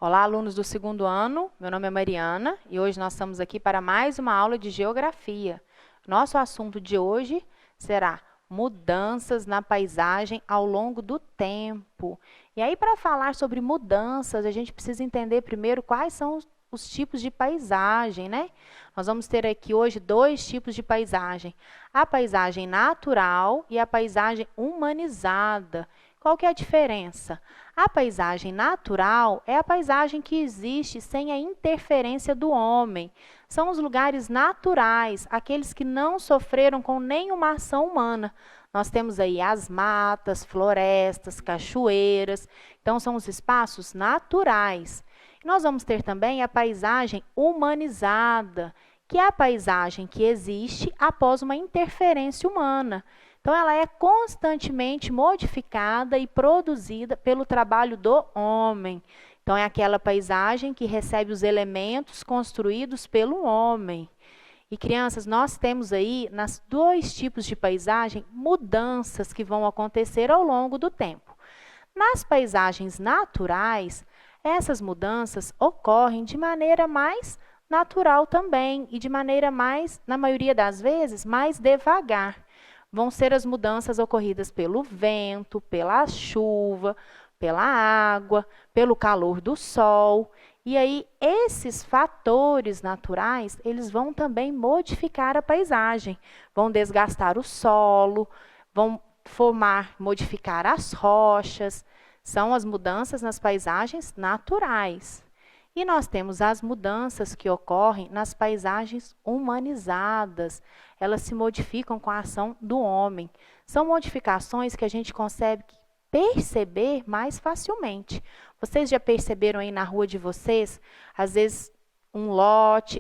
Olá, alunos do segundo ano. Meu nome é Mariana e hoje nós estamos aqui para mais uma aula de Geografia. Nosso assunto de hoje será mudanças na paisagem ao longo do tempo. E aí, para falar sobre mudanças, a gente precisa entender primeiro quais são os tipos de paisagem, né? Nós vamos ter aqui hoje dois tipos de paisagem: a paisagem natural e a paisagem humanizada. Qual que é a diferença? A paisagem natural é a paisagem que existe sem a interferência do homem. São os lugares naturais, aqueles que não sofreram com nenhuma ação humana. Nós temos aí as matas, florestas, cachoeiras. Então, são os espaços naturais. E nós vamos ter também a paisagem humanizada, que é a paisagem que existe após uma interferência humana. Então, ela é constantemente modificada e produzida pelo trabalho do homem. Então, é aquela paisagem que recebe os elementos construídos pelo homem. E, crianças, nós temos aí, nas dois tipos de paisagem, mudanças que vão acontecer ao longo do tempo. Nas paisagens naturais, essas mudanças ocorrem de maneira mais natural também e de maneira mais, na maioria das vezes, mais devagar. Vão ser as mudanças ocorridas pelo vento, pela chuva, pela água, pelo calor do sol. E aí, esses fatores naturais, eles vão também modificar a paisagem. Vão desgastar o solo, vão modificar as rochas. São as mudanças nas paisagens naturais. E nós temos as mudanças que ocorrem nas paisagens humanizadas. Elas se modificam com a ação do homem. São modificações que a gente consegue perceber mais facilmente. Vocês já perceberam aí na rua de vocês, às vezes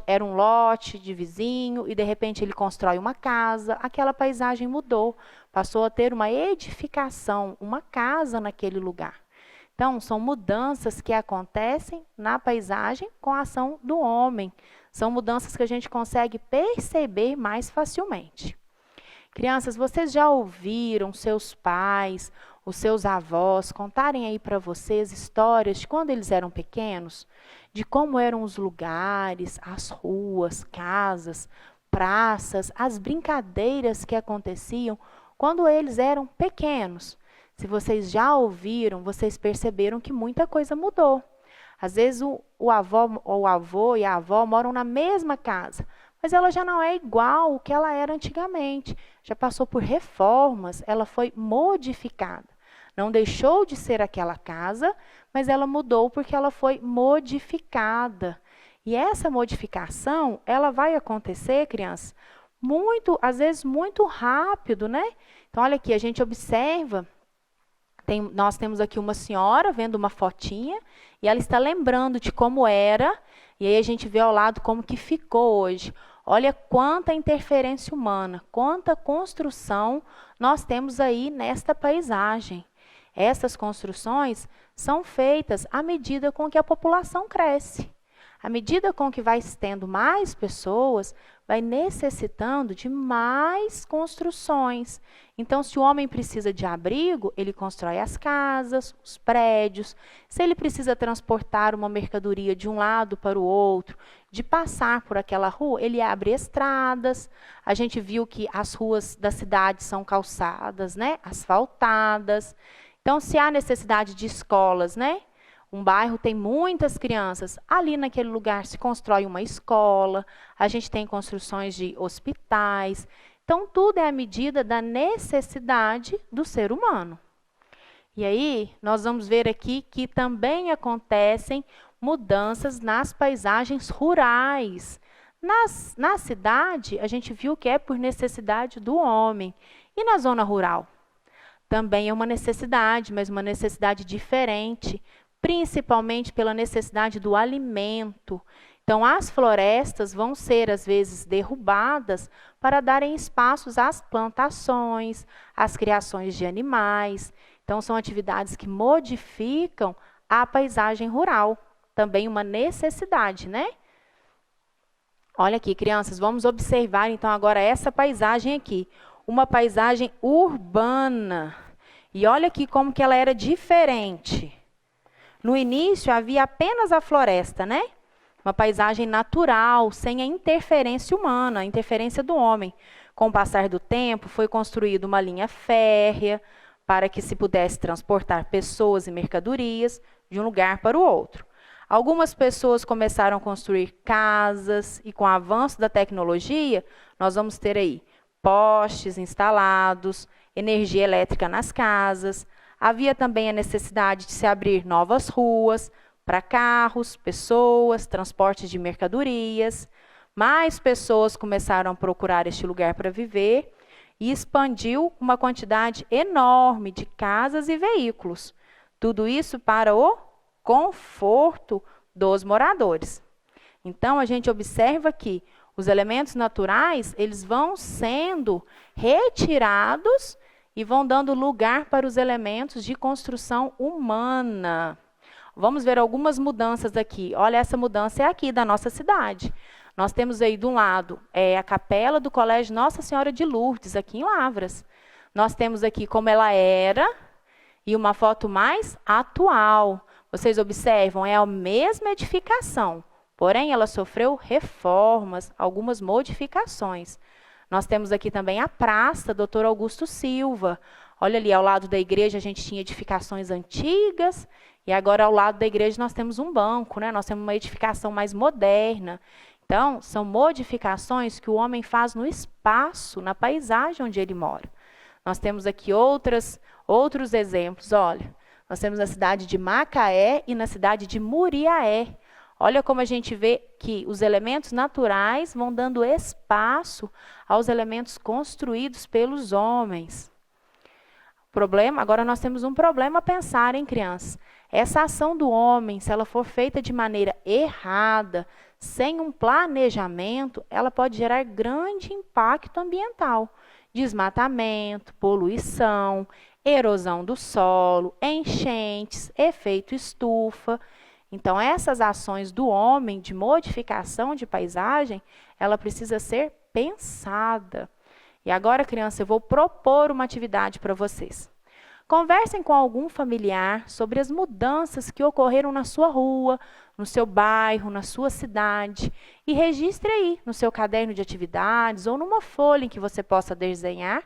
era um lote de vizinho e de repente ele constrói uma casa, aquela paisagem mudou, passou a ter uma edificação, uma casa naquele lugar. Então, são mudanças que acontecem na paisagem com a ação do homem. São mudanças que a gente consegue perceber mais facilmente. Crianças, vocês já ouviram seus pais, os seus avós contarem aí para vocês histórias de quando eles eram pequenos? De como eram os lugares, as ruas, casas, praças, as brincadeiras que aconteciam quando eles eram pequenos? Se vocês já ouviram, vocês perceberam que muita coisa mudou. Às vezes o avô e a avó moram na mesma casa, mas ela já não é igual ao que ela era antigamente. Já passou por reformas, ela foi modificada. Não deixou de ser aquela casa, mas ela mudou porque ela foi modificada. E essa modificação, ela vai acontecer, crianças, às vezes muito rápido, né? Então, olha aqui, a gente observa. Nós temos aqui uma senhora vendo uma fotinha e ela está lembrando de como era, e aí a gente vê ao lado como que ficou hoje. Olha quanta interferência humana, quanta construção nós temos aí nesta paisagem. Essas construções são feitas à medida com que a população cresce. À medida com que vai tendo mais pessoas, vai necessitando de mais construções. Então, se o homem precisa de abrigo, ele constrói as casas, os prédios. Se ele precisa transportar uma mercadoria de um lado para o outro, de passar por aquela rua, ele abre estradas. A gente viu que as ruas da cidade são calçadas, né? Asfaltadas. Então, se há necessidade de escolas, né? Um bairro tem muitas crianças, ali naquele lugar se constrói uma escola, a gente tem construções de hospitais. Então, tudo é à medida da necessidade do ser humano. E aí, nós vamos ver aqui que também acontecem mudanças nas paisagens rurais. Na cidade, a gente viu que é por necessidade do homem. E na zona rural? Também é uma necessidade, mas uma necessidade diferente, principalmente pela necessidade do alimento. Então, as florestas vão ser, às vezes, derrubadas para darem espaços às plantações, às criações de animais. Então, são atividades que modificam a paisagem rural. Também uma necessidade, né? Olha aqui, crianças, vamos observar, então, agora essa paisagem aqui. Uma paisagem urbana. E olha aqui como que ela era diferente. No início havia apenas a floresta, né? Uma paisagem natural, sem a interferência humana, a interferência do homem. Com o passar do tempo, foi construída uma linha férrea para que se pudesse transportar pessoas e mercadorias de um lugar para o outro. Algumas pessoas começaram a construir casas e com o avanço da tecnologia, nós vamos ter aí postes instalados, energia elétrica nas casas. Havia também a necessidade de se abrir novas ruas para carros, pessoas, transportes de mercadorias. Mais pessoas começaram a procurar este lugar para viver e expandiu uma quantidade enorme de casas e veículos. Tudo isso para o conforto dos moradores. Então, a gente observa que os elementos naturais, eles vão sendo retirados e vão dando lugar para os elementos de construção humana. Vamos ver algumas mudanças aqui. Olha, essa mudança é aqui da nossa cidade. Nós temos aí, de um lado, a capela do Colégio Nossa Senhora de Lourdes, aqui em Lavras. Nós temos aqui como ela era e uma foto mais atual. Vocês observam, é a mesma edificação, porém ela sofreu reformas, algumas modificações. Nós temos aqui também a praça, Dr. Augusto Silva. Olha ali, ao lado da igreja a gente tinha edificações antigas, e agora ao lado da igreja nós temos um banco, né? Nós temos uma edificação mais moderna. Então, são modificações que o homem faz no espaço, na paisagem onde ele mora. Nós temos aqui outros exemplos, olha. Nós temos na cidade de Macaé e na cidade de Muriaé. Olha como a gente vê que os elementos naturais vão dando espaço aos elementos construídos pelos homens. Agora nós temos um problema a pensar, hein, crianças? Essa ação do homem, se ela for feita de maneira errada, sem um planejamento, ela pode gerar grande impacto ambiental. Desmatamento, poluição, erosão do solo, enchentes, efeito estufa. Então, essas ações do homem de modificação de paisagem, ela precisa ser pensada. E agora, criança, eu vou propor uma atividade para vocês. Conversem com algum familiar sobre as mudanças que ocorreram na sua rua, no seu bairro, na sua cidade. E registre aí no seu caderno de atividades ou numa folha em que você possa desenhar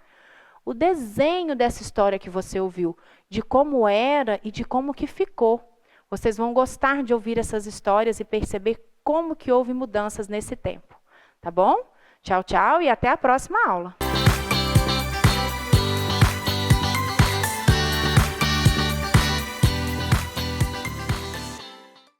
o desenho dessa história que você ouviu, de como era e de como que ficou. Vocês vão gostar de ouvir essas histórias e perceber como que houve mudanças nesse tempo. Tá bom? Tchau, tchau e até a próxima aula.